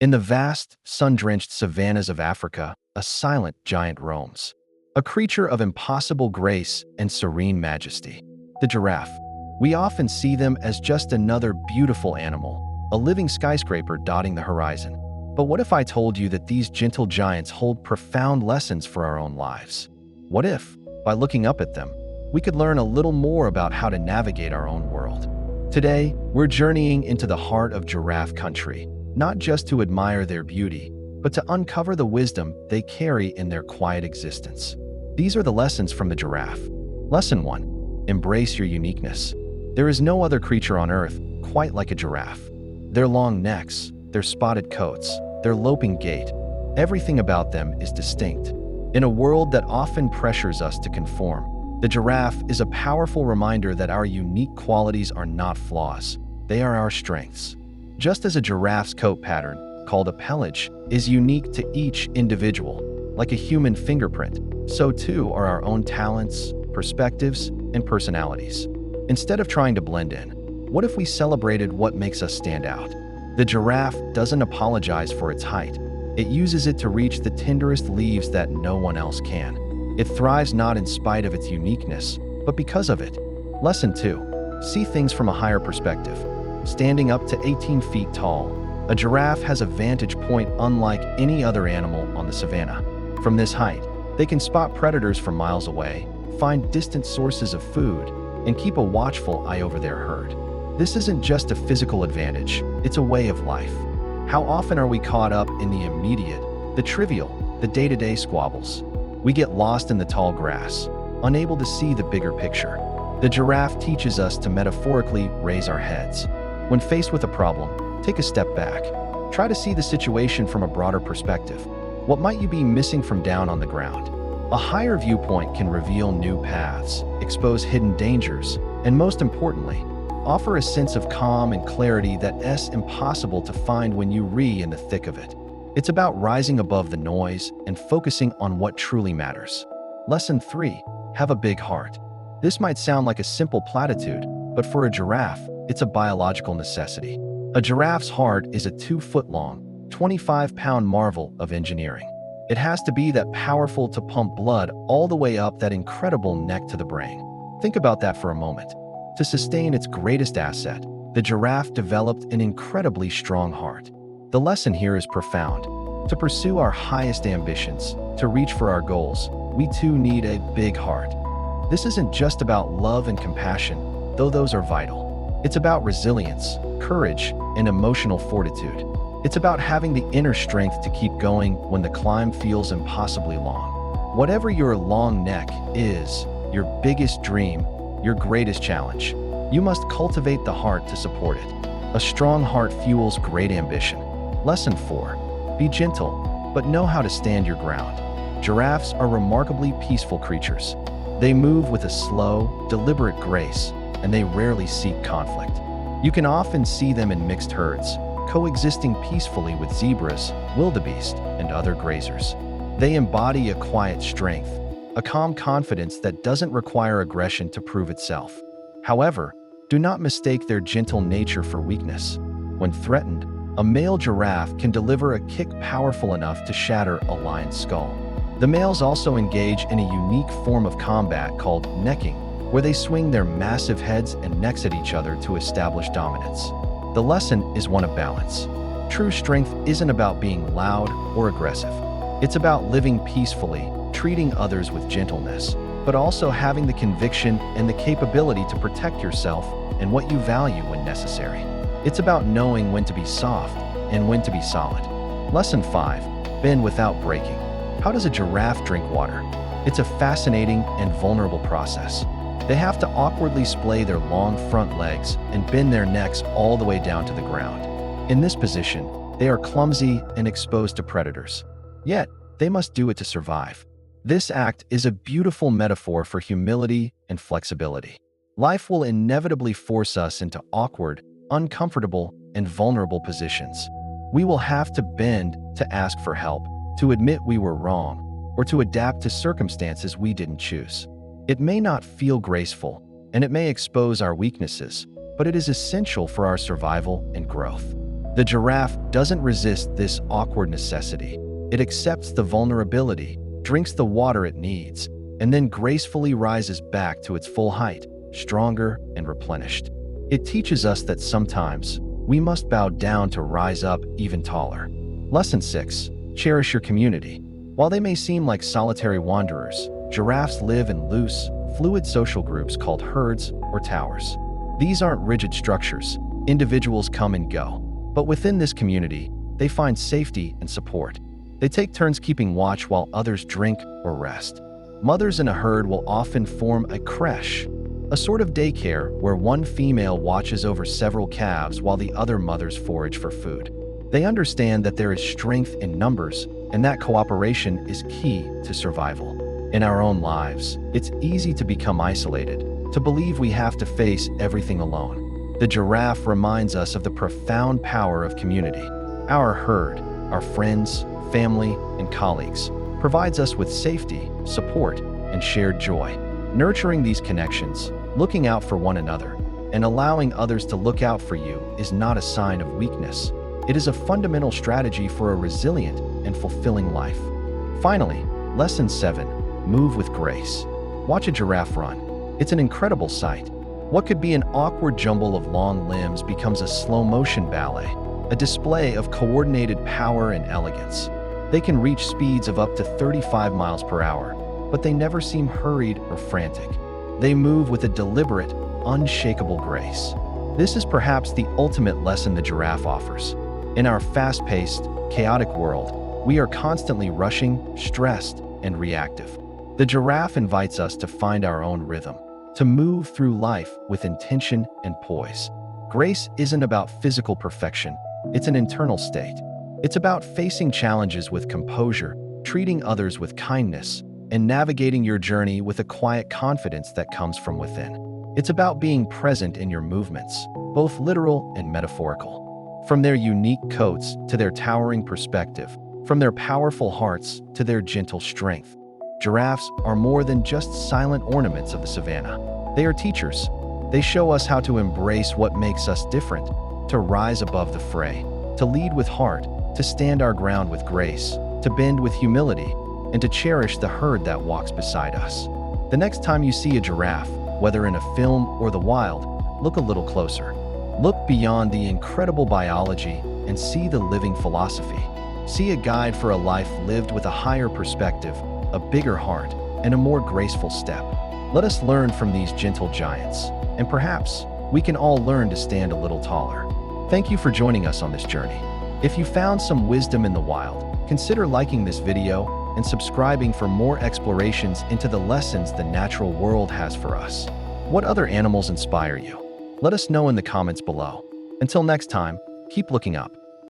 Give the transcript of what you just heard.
In the vast, sun-drenched savannas of Africa, a silent giant roams, a creature of impossible grace and serene majesty. The giraffe. We often see them as just another beautiful animal, a living skyscraper dotting the horizon. But what if I told you that these gentle giants hold profound lessons for our own lives? What if, by looking up at them, we could learn a little more about how to navigate our own world? Today, we're journeying into the heart of giraffe country, not just to admire their beauty, but to uncover the wisdom they carry in their quiet existence. These are the lessons from the giraffe. Lesson 1. Embrace your uniqueness. There is no other creature on Earth quite like a giraffe. Their long necks, their spotted coats, their loping gait, everything about them is distinct. In a world that often pressures us to conform, the giraffe is a powerful reminder that our unique qualities are not flaws, they are our strengths. Just as a giraffe's coat pattern, called a pelage, is unique to each individual, like a human fingerprint, so too are our own talents, perspectives, and personalities. Instead of trying to blend in, what if we celebrated what makes us stand out? The giraffe doesn't apologize for its height. It uses it to reach the tenderest leaves that no one else can. It thrives not in spite of its uniqueness, but because of it. Lesson 2. See things from a higher perspective. Standing up to 18 feet tall, a giraffe has a vantage point unlike any other animal on the savanna. From this height, they can spot predators from miles away, find distant sources of food, and keep a watchful eye over their herd. This isn't just a physical advantage, it's a way of life. How often are we caught up in the immediate, the trivial, the day-to-day squabbles? We get lost in the tall grass, unable to see the bigger picture. The giraffe teaches us to metaphorically raise our heads. When faced with a problem, take a step back. Try to see the situation from a broader perspective. What might you be missing from down on the ground? A higher viewpoint can reveal new paths, expose hidden dangers, and most importantly, offer a sense of calm and clarity that's impossible to find when you're in the thick of it. It's about rising above the noise and focusing on what truly matters. Lesson 3. Have a big heart. This might sound like a simple platitude, but for a giraffe, it's a biological necessity. A giraffe's heart is a 2-foot-long, 25-pound marvel of engineering. It has to be that powerful to pump blood all the way up that incredible neck to the brain. Think about that for a moment. To sustain its greatest asset, the giraffe developed an incredibly strong heart. The lesson here is profound. To pursue our highest ambitions, to reach for our goals, we too need a big heart. This isn't just about love and compassion, though those are vital. It's about resilience, courage, and emotional fortitude. It's about having the inner strength to keep going when the climb feels impossibly long. Whatever your long neck is, your biggest dream, your greatest challenge, you must cultivate the heart to support it. A strong heart fuels great ambition. Lesson 4. Be gentle, but know how to stand your ground. Giraffes are remarkably peaceful creatures. They move with a slow, deliberate grace, and they rarely seek conflict. You can often see them in mixed herds, coexisting peacefully with zebras, wildebeest, and other grazers. They embody a quiet strength, a calm confidence that doesn't require aggression to prove itself. However, do not mistake their gentle nature for weakness. When threatened, a male giraffe can deliver a kick powerful enough to shatter a lion's skull. The males also engage in a unique form of combat called necking, where they swing their massive heads and necks at each other to establish dominance. The lesson is one of balance. True strength isn't about being loud or aggressive. It's about living peacefully, treating others with gentleness, but also having the conviction and the capability to protect yourself and what you value when necessary. It's about knowing when to be soft and when to be solid. Lesson 5. Bend without breaking. How does a giraffe drink water? It's a fascinating and vulnerable process. They have to awkwardly splay their long front legs and bend their necks all the way down to the ground. In this position, they are clumsy and exposed to predators. Yet, they must do it to survive. This act is a beautiful metaphor for humility and flexibility. Life will inevitably force us into awkward, uncomfortable, and vulnerable positions. We will have to bend to ask for help, to admit we were wrong, or to adapt to circumstances we didn't choose. It may not feel graceful, and it may expose our weaknesses, but it is essential for our survival and growth. The giraffe doesn't resist this awkward necessity. It accepts the vulnerability, drinks the water it needs, and then gracefully rises back to its full height, stronger and replenished. It teaches us that sometimes we must bow down to rise up even taller. Lesson 6. Cherish your community. While they may seem like solitary wanderers, giraffes live in loose, fluid social groups called herds or towers. These aren't rigid structures. Individuals come and go. But within this community, they find safety and support. They take turns keeping watch while others drink or rest. Mothers in a herd will often form a creche, a sort of daycare where one female watches over several calves while the other mothers forage for food. They understand that there is strength in numbers and that cooperation is key to survival. In our own lives, it's easy to become isolated, to believe we have to face everything alone. The giraffe reminds us of the profound power of community. Our herd, our friends, family, and colleagues, provides us with safety, support, and shared joy. Nurturing these connections, looking out for one another, and allowing others to look out for you is not a sign of weakness. It is a fundamental strategy for a resilient and fulfilling life. Finally, Lesson 7. Move with grace. Watch a giraffe run. It's an incredible sight. What could be an awkward jumble of long limbs becomes a slow-motion ballet, a display of coordinated power and elegance. They can reach speeds of up to 35 miles per hour, but they never seem hurried or frantic. They move with a deliberate, unshakable grace. This is perhaps the ultimate lesson the giraffe offers. In our fast-paced, chaotic world, we are constantly rushing, stressed, and reactive. The giraffe invites us to find our own rhythm, to move through life with intention and poise. Grace isn't about physical perfection, it's an internal state. It's about facing challenges with composure, treating others with kindness, and navigating your journey with a quiet confidence that comes from within. It's about being present in your movements, both literal and metaphorical. From their unique coats to their towering perspective, from their powerful hearts to their gentle strength, giraffes are more than just silent ornaments of the savannah. They are teachers. They show us how to embrace what makes us different, to rise above the fray, to lead with heart, to stand our ground with grace, to bend with humility, and to cherish the herd that walks beside us. The next time you see a giraffe, whether in a film or the wild, look a little closer. Look beyond the incredible biology and see the living philosophy. See a guide for a life lived with a higher perspective, a bigger heart, and a more graceful step. Let us learn from these gentle giants, and perhaps we can all learn to stand a little taller. Thank you for joining us on this journey. If you found some wisdom in the wild, consider liking this video and subscribing for more explorations into the lessons the natural world has for us. What other animals inspire you? Let us know in the comments below. Until next time, keep looking up.